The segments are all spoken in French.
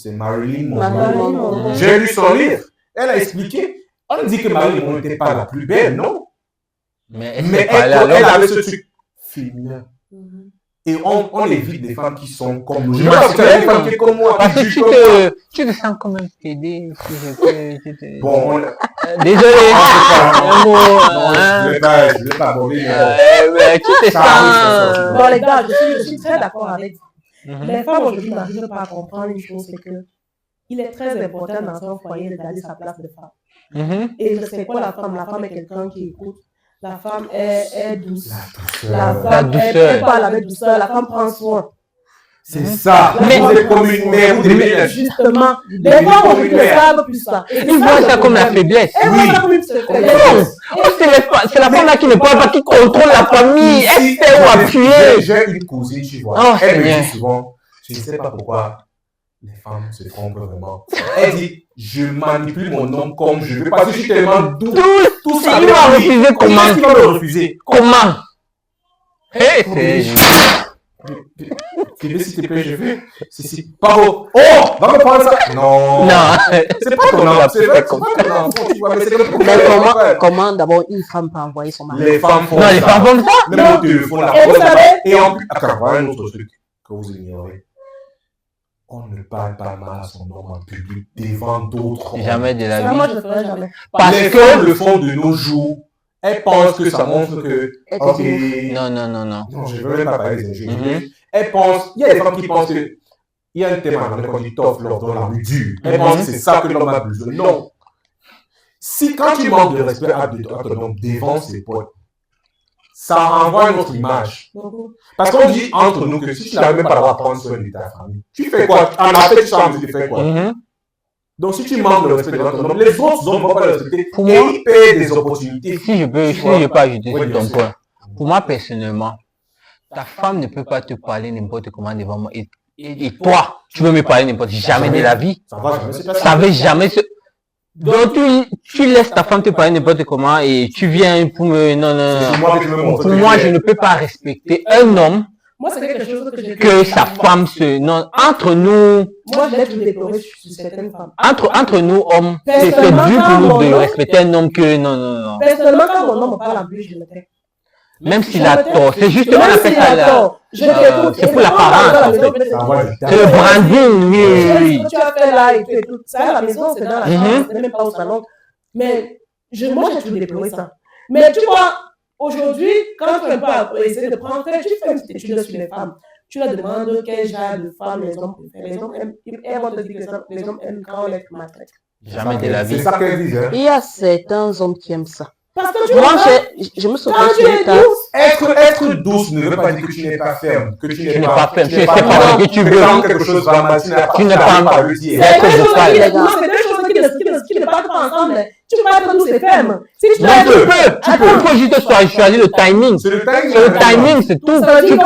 c'est Marilyn Marilyn Monroe. Monroe. J'ai lu son livre. Elle a expliqué. On dit que Marilyn Monroe n'était pas la plus belle, non. Mais elle avait ce truc féminin. Et on évite des femmes qui sont comme nous. Je ne sais pas si tu as des femmes qui sont comme moi. Parce que tu te sens comme un PD. Bon, désolé. Non, je ne vais pas aborder. Mais tu te sens... Bon, les gars, je suis très d'accord avec vous. Les femmes aujourd'hui n'arrivent pas à comprendre une chose, c'est que il est très important dans un foyer de garder sa place de femme. Et c'est quoi la femme? La femme est quelqu'un qui écoute. La femme est douce. La femme elle parle avec douceur. La femme prend soin. C'est ça. Vous êtes comme une mère. Vous devez justement. Les femmes aujourd'hui ne savent plus ça. Ils voient ça comme la faiblesse. Oui. C'est la femme là qui ne parle pas, qui contrôle la famille. Elle sait où appuyer. J'ai une cousine, tu vois. Elle me dit souvent, je ne sais pas pourquoi les femmes se trompent vraiment. Elle dit, je manipule mon homme comme je veux parce que je suis tellement doux. Tout ça. Il va refuser comment? Il va me refuser. Comment? Bébé, s'il te plaît, je veux. C'est pas beau. Oh, va me prendre ça. Non. C'est pas ton enfant. C'est pas ton enfant. Tu vois, mais c'est comme mais comment d'abord une femme peut envoyer son mari? Les femmes font ça. Non, les femmes font ça. Même au téléphone, la fois. Et en plus, voilà un autre truc que vous ignorez. On ne parle pas mal à son homme en public devant d'autres. Jamais de la vie. Moi, je ne le ferai jamais. Les femmes le font de nos jours. Elles pensent que ça montre que. Ok. Non. Non, je ne veux même pas parler des ingénieurs. Elles pensent. Il y a des femmes qui pensent que. Il y a un thème à qu'on dit tough love dans la rue dure. Elles pensent que c'est ça que l'homme a besoin. Non. Si quand tu manques de respect à ton homme devant ses potes, ça renvoie une autre image. Parce qu'on dit entre nous que si tu n'arrives même pas à avoir prendre soin de ta famille, tu fais quoi? En fait, tu sens que tu fais quoi? Donc si tu manques de respect devant ton homme, les autres hommes ne vont pas le respecter et ils perdent des opportunités. Si je peux ajouter sur ton point. Pour moi, personnellement, ta femme ne peut pas te parler n'importe comment devant moi. Et toi, tu veux me parler n'importe jamais de la vie. Ça va jamais se... Donc tu laisses ta femme te parler n'importe comment et tu viens pour me... Non. Pour moi, je ne peux pas respecter un homme. Moi, c'est quelque chose que sa femme se... Non, entre nous... Moi, je l'ai tout déploré sur certaines femmes. Entre nous, hommes, c'est dur pour nous de respecter un homme que... Non. Personnellement, quand mon homme me parle en plus, je le tais. Même s'il a tort. C'est justement la fête à la... C'est pour l'apparence, en fait. C'est le branding, oui. Ce que tu as fait là et tout. Ça, à la maison, c'est dans la chambre, c'est même pas au salon. Mais moi, j'ai tout déploré ça. Mais tu vois... Aujourd'hui, quand tu peux essayer de prendre, tu fais une petite étude sur les femmes. Tu leur demandes quel genre de femmes les hommes préfèrent. Les hommes aiment, elles vont te dire que les hommes aiment quand on les maltraite. Jamais de la vie. C'est ça qu'elle dit. Il y a certains hommes qui aiment ça. Parce que moi, je me souviens être douce ne veut pas dire que tu n'es pas ferme. Que tu n'es pas ferme. Tu sais pas ce que tu veux. Quand quelque chose va mal, tu n'es pas le dire. C'est deux choses qui ne partent pas ensemble. Tu peux pas être douce et ferme. Si tu peux. Il faut juste choisir le timing. C'est le timing, c'est tout. Tu peux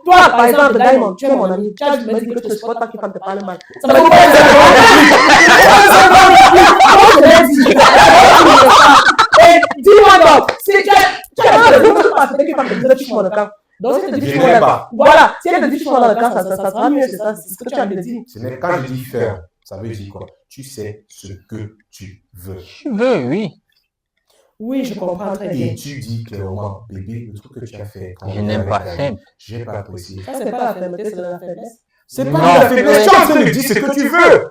toi, par exemple, Diamond, tu es mon ami. Tu as dit que tu ne supportes pas qu'une femme te parle mal. Ça me et dis-moi donc, si tu as qu'une femme te dit que tu m'en entends. Donc, si elle te dit que tu m'en entends, voilà, si elle te dit que tu m'en entends, ça sera mieux, c'est ça, c'est ce que tu as dit. Quand je dis faire, ça veut dire quoi? Tu sais ce que tu veux. Tu veux, oui. Oui, je comprends très bien. Et tu dis clairement, bébé, le truc que tu as fait. Je n'aime pas ça. Je n'ai pas apprécié. Ça, c'est pas la fermeté, c'est la faiblesse. C'est pas la faiblesse. Tu es en train de dire ce que tu veux.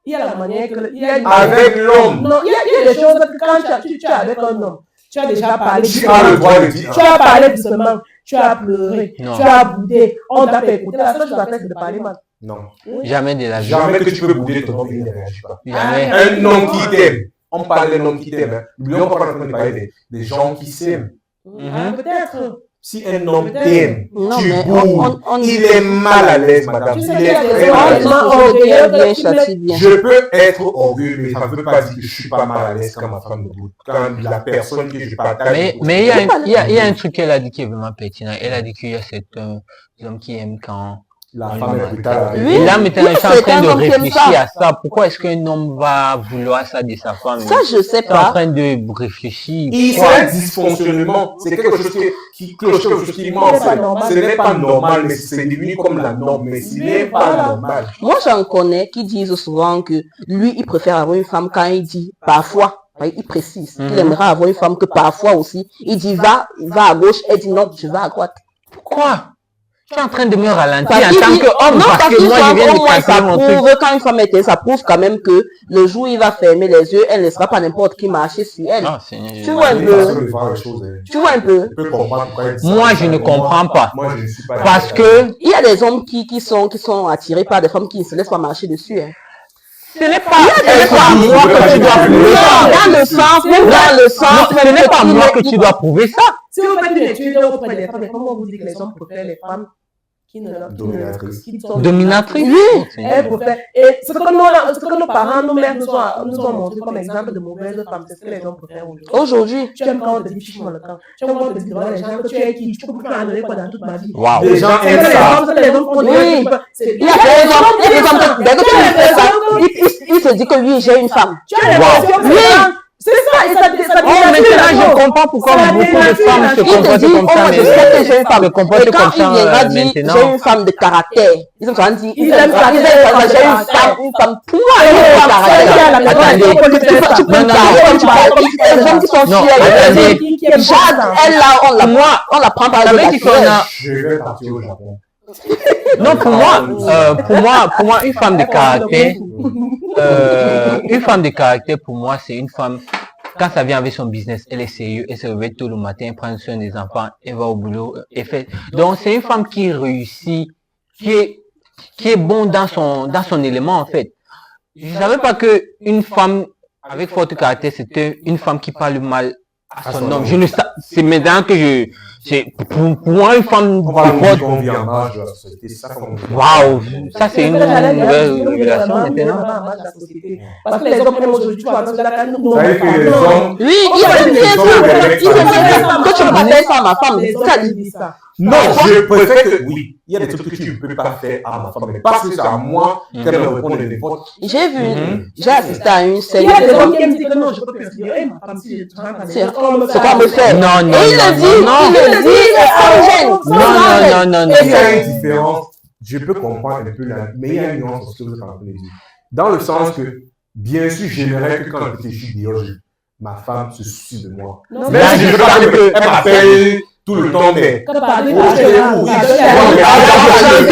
Il y a la manière que... Avec l'homme. Non, il y a des choses que quand tu es avec un homme, tu as déjà parlé. Tu as le droit de dire. Tu as parlé doucement. Tu as pleuré. Tu as boudé. On t'a fait écouter. La seule chose à faire, c'est de parler mal. Non. Jamais de la vie. Jamais que tu peux bouder ton homme, il ne réagit pas. Jamais. Un homme qui t'aime. On parle d'un homme qui t'aime. N'oublions pas qu'on parler des gens qui s'aiment. Peut-être. Si un homme t'aime, tu mais boudes, il est mal à l'aise, madame. Tu sais, Il est très mal à l'aise. bien châtie bien. Je peux être orgueilleux, mais ça ne veut pas dire que je ne suis pas mal à l'aise quand ma femme me boude. Quand la personne que je partage. Mais il y a un truc qu'elle a dit qui est vraiment pertinent. Elle a dit qu'il y a certains hommes qui aiment quand La femme est brutale. Oui. Et là, maintenant, Oui, je suis en train de certains hommes qui aiment réfléchir ça. à ça. Pourquoi est-ce qu'un homme va vouloir ça de sa femme? Ça, je sais Je suis en pas. train de réfléchir. Et c'est un dysfonctionnement. C'est quelque chose qui cloche, quelque chose qui manque. Ce n'est pas normal, mais c'est devenu comme la norme. Mais ce n'est pas normal. Moi, j'en connais qui disent souvent que lui, il préfère avoir une femme quand il dit parfois. Il précise qu'il aimerait avoir une femme que parfois aussi. Il dit va à gauche, elle dit non, je vais à droite. Pourquoi? Tu es en train de me ralentir Parce en qu'il tant dit- qu'homme, non, parce que moi, je viens au moins, de ça casser mon truc. prouve, quand une femme est, ça prouve quand même que le jour où il va fermer les yeux, elle ne sera pas n'importe qui marcher sur elle. Ah, Seigneur, Tu vois un C'est une peu. façon de voir les choses. Tu vois un peu. Je peux comprendre pourquoi il dit ça. Moi, je ne comprends pas. Moi, je ne suis pas Parce d'accord. que Il y a des hommes qui sont attirés par des femmes qui ne se laissent pas marcher dessus. Hein. ce n'est pas moi que tu dois prouver. Dans le sens, même dans le sens, ce n'est pas moi que tu dois prouver ça. Si vous faites une étude auprès des femmes, on vous dit que les hommes préfèrent les femmes Dominatrices. qui sont Dominatrice? Oui. Elles préfèrent. Et ce que nos parents, nos mères nous ont montré comme exemple de mauvaises femmes, c'est ce que les hommes préfèrent aujourd'hui. Aujourd'hui, Tu aimes quand on te dit fiche-moi le camp. Tu aimes quand on te dit devant les gens que tu es qui, tu peux plus en donner quoi dans toute ma vie. Waouh. Les gens C'est aiment ça. que les hommes font des Oui. c'est- il y a des hommes, dès que tu lui fais ça, il se dit que lui, j'ai une femme. Tu as l'impression que c'est ça, et ça Oh, maintenant, je comprends pourquoi Ça beaucoup de dénature femmes la se vie. Il te comportent dit, oh, comme ça. moi, je sais que j'ai une femme. Se comportent Et quand comme il ça viendra dire, j'ai maintenant. une femme de caractère. Ils ont souvent dit, Ils aiment ça, j'ai une femme, pour moi, elle est de caractère. Attendez. Tu peux Non, non, parler comme tu parles. Les hommes qui sont Non, sur attendez. Jade, elle là, on la prend par Savez qu'il faut la Je vais partir au Japon. Non, pour moi, une femme de caractère, pour moi, c'est une femme, quand ça vient avec son business, elle est sérieuse, elle se réveille tôt le matin, elle prend soin des enfants, elle va au boulot, elle fait. Donc, c'est une femme qui réussit, qui est bon dans son élément, en fait. Je savais pas que une femme avec fort caractère, c'était une femme qui parle mal à son homme. C'est maintenant que pour moi, une femme On va de nous forte. dire qu'on vit en marge de la société. C'est ça qu'on dit. Waouh, ça c'est une nouvelle révélation maintenant. Parce que les hommes aiment aujourd'hui, tu vois, dans la canne, nous, Ça veut dire que les hommes. Oui, il aime bien ça. Il aime bien ça. Quand tu m'appelles ça ma femme, les ça hommes dit. disent ça. Non, je préfère que oui. Il y a des trucs que tu ne peux pas faire à ma femme. Mais parce que c'est à moi qu'elle me répond de n'importe. J'ai assisté à une Il scène. y a des hommes qui aiment dire que non, je peux plus dire, ma femme, si je rentre à la C'est maison, ce qu'on me fait. Non, non, Et il le dit, non, il le dit, sans gêne. non. Il y a une différence. Je peux comprendre un peu la. Mais il y a une nuance dans ce que vous êtes en train de dire. Dans le sens que, bien sûr, j'aimerais que quand je suis dehors, ma femme se soucie de moi. Non, Même si je veux pas qu'elle m'appelle tout le temps, mais. que parler Oh, c'est où? Il y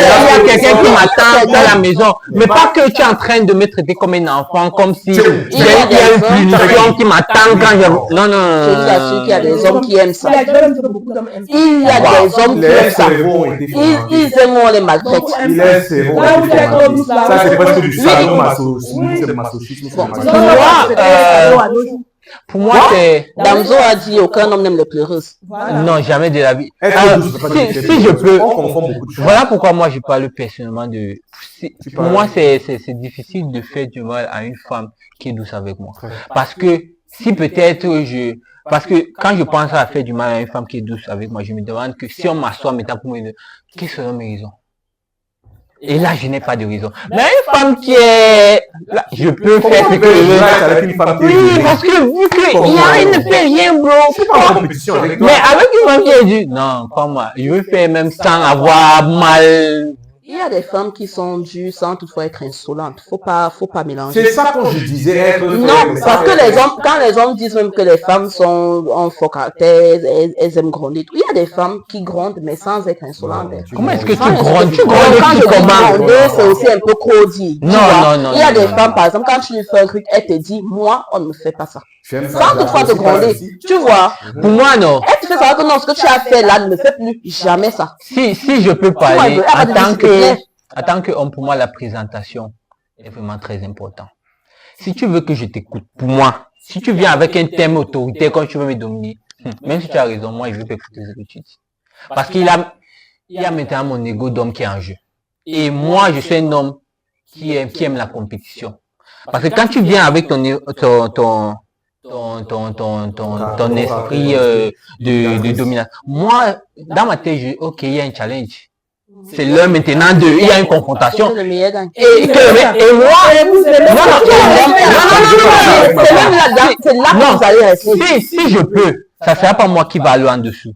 a quelqu'un qui m'attend dans la maison, mais pas que tu es en train de me traiter comme un enfant, comme si il y a une punition qui m'attend quand je. Non, Je vous non. assure qu'il y a des hommes qui aiment ça. Il y a des hommes qui Il y a des hommes qui Les aiment ça. cerveaux ont été formés. Ils aiment, on les maltraite. Les cerveaux Là ont où été tu es formés. trop douce, là. Ça, c'est presque du Oui. sadomasochisme. C'est masochisme. Bon. Pour moi, c'est. Damso a dit aucun homme n'aime les pleureuses. Non, jamais de la vie. Être douce, c'est pas Si dire si je peux. On confond beaucoup de choses. Voilà pourquoi moi je parle personnellement de. Tu Pour parles. moi, c'est difficile de faire du mal à une femme qui est douce avec moi. Parce que si peut-être parce que quand je pense à faire du mal à une femme qui est douce avec moi, je me demande que si on m'assoit maintenant pour me dire, quelles seront mes raisons? Et là, je n'ai pas de raison. Mais une femme qui est, là, je peux faire ce que je veux. avec une femme qui est Oui, douce. parce que vu qu'il ne fait rien, bro. Je suis pas en compétition avec toi. Mais avec une femme qui est dure, non, pas moi. Je veux faire même sans avoir mal. Il y a des femmes qui sont dures sans toutefois être insolentes. Faut pas mélanger. C'est ça quand je disais être. Non, parce que les hommes, quand les hommes disent même que les femmes ont fort caractère, elles aiment gronder. Il y a des femmes qui grondent, mais sans être insolentes. Comment est-ce que tu Quand grondes? Tu quand grondes je dis comment? gronder, c'est aussi un peu trop dit. Non, Tu vois. non, Il y a des non. femmes, par exemple, quand tu lui fais un truc, elle te dit, moi, on ne me fait pas ça. J'aime ça. Sans toutefois te gronder. Tu vois. Pour moi, non. Elle te fait savoir que non, ce que tu as fait là ne me fait plus jamais ça. Si je peux parler elle va te dire, s'il te plaît. en tant qu'homme, pour moi, la présentation est vraiment très importante. Si tu veux que je t'écoute, pour moi, si tu viens avec un thème autoritaire, quand tu veux me dominer, même si tu as raison, moi, je veux pas écouter ce que tu dis. Parce qu'il y a maintenant mon ego d'homme qui est en jeu. Et moi, je suis un homme qui aime la compétition. Parce que quand tu viens avec ton esprit de domination, moi, dans ma tête, ok, il y a un challenge. C'est l'heure maintenant de... Il y a une confrontation. Le meilleur gagne. Et moi... C'est là que vous allez rester. Si je peux, ça ne sera pas moi qui va aller en dessous.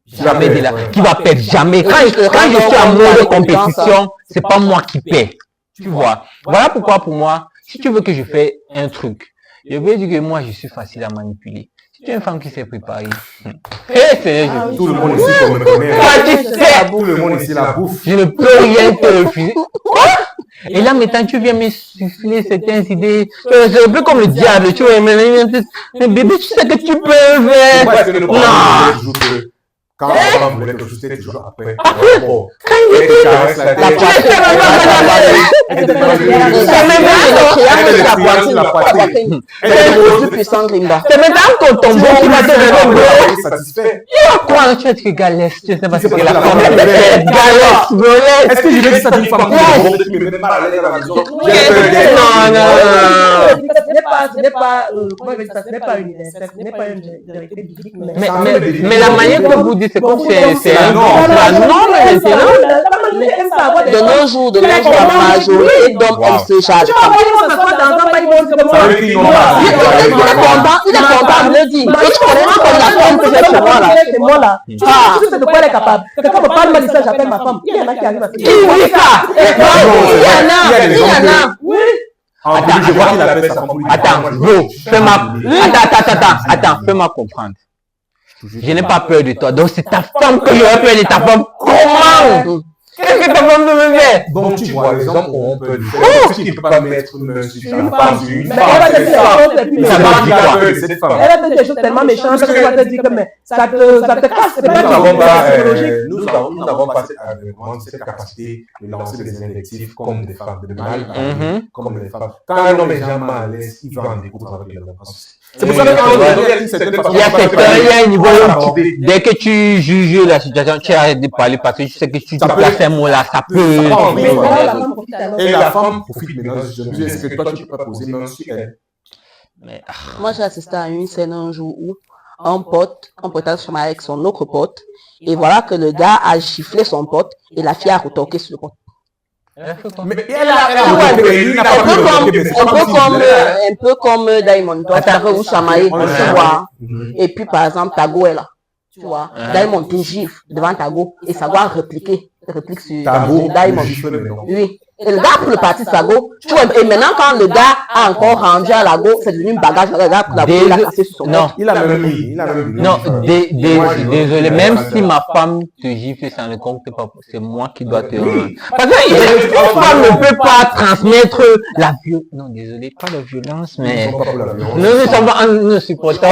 Jamais de là. Qui va perdre, jamais. Quand je suis en mode compétition, c'est pas moi qui perds. Tu vois. Voilà pourquoi pour moi, si tu veux que je fasse un truc, je veux dire que moi je suis facile à manipuler. Si tu es une femme qui s'est préparée, Tout le monde ici comme me connaît. Tout le monde ici la bouffe. Je ne peux rien te refuser. Quoi? Et là maintenant tu viens me souffler certaines idées. C'est un peu comme le diable, tu vois. Mais bébé, tu sais que tu peux faire. Pourquoi est-ce que le problème est toujours que quand la femme voulait quelque chose, c'était toujours après. Quand il était c'est maintenant ton tombeau qui va te réveiller. Satisfait. Quoi, tu as dit que Galès, tu sais pas ce que la femme est Galès, Galès. Est-ce que je vais dire ça d'une femme qui me met mal à l'aise à la maison? Ce n'est pas universel, ce n'est pas une vérité biblique. Mais la manière que vous dites, c'est comme c'est la norme. La norme maintenant. De nos jours, la majorité d'hommes aiment ce genre de femme. Il est content de le dire. Et tu connais comme la femme que j'ai chez moi là. C'est moi là. Tu sais de quoi elle est capable. Quelqu'un me parle, me dit ça, j'appelle ma femme. Il y en a qui arrivent à faire. Qui dit ça? Il y en a. Oui. Attends, je vois qu'il appelle ça. Attends, bro, Attends, fais-moi comprendre. Je n'ai pas peur de toi. Donc c'est ta femme que j'aurais peur de ta femme. Comment? Qu'est-ce que ta femme veut me faire? Donc tu vois, les hommes ont peur du fait. Parce qu'il ne peut pas mettre une main sur une femme, sur une Mais elle va te dire Ça va dire quoi de cette femme? elle va te dire des choses tellement méchantes que tu vas te dire que mais ça te casse. C'est pas Nous n'avons pas cette capacité de lancer des invectives comme des femmes, de mal, comme des femmes. Quand un homme est jamais à l'aise, il va en découdre avec les hommes. C'est pour ça Il y a un niveau où dès que tu juges la situation, tu arrêtes de parler parce que tu sais que tu places un mot là, ça peut. Et la femme profite maintenant. Est-ce que toi tu peux pas poser main sur elle? Moi, j'ai assisté à une scène un jour où un pote était chemin avec son autre pote et voilà que le gars a giflé son pote et la fille a retoqué sur le pote. Mais elle a Un peu comme Diamond, toi, tu avais où chamailler, tu vois. Et puis, par exemple, Tago est là, tu vois. Diamond te gifle devant Tago et ça doit réplique sur Diamond. Oui. Et le gars pour le parti Sago, tu vois, et maintenant quand le gars a encore rendu à la go, c'est devenu une bagage, le gars pour il a cassé sur son Non, il a même mis. Non, désolé, même si ma femme te gifle, ça ne compte pas. C'est moi qui dois te rendre. Parce que une femme ne peut pas transmettre la violence. Non, désolé, pas la violence, mais nous sommes pas nous supportons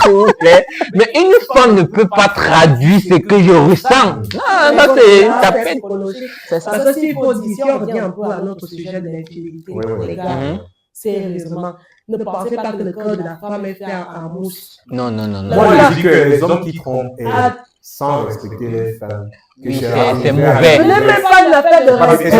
s'il vous plaît. Mais une femme ne peut pas traduire ce que je ressens. Non, ça c'est, ça pète. C'est ça. Parce que si on revient un peu à notre sujet de l'infidélité, les gars, sérieusement, ne pensez pas que le cœur de la femme est fait en mousse. Non. Moi, je dis que les hommes qui trompent sans respecter les femmes, c'est mauvais. Ce n'est même pas une affaire de respect.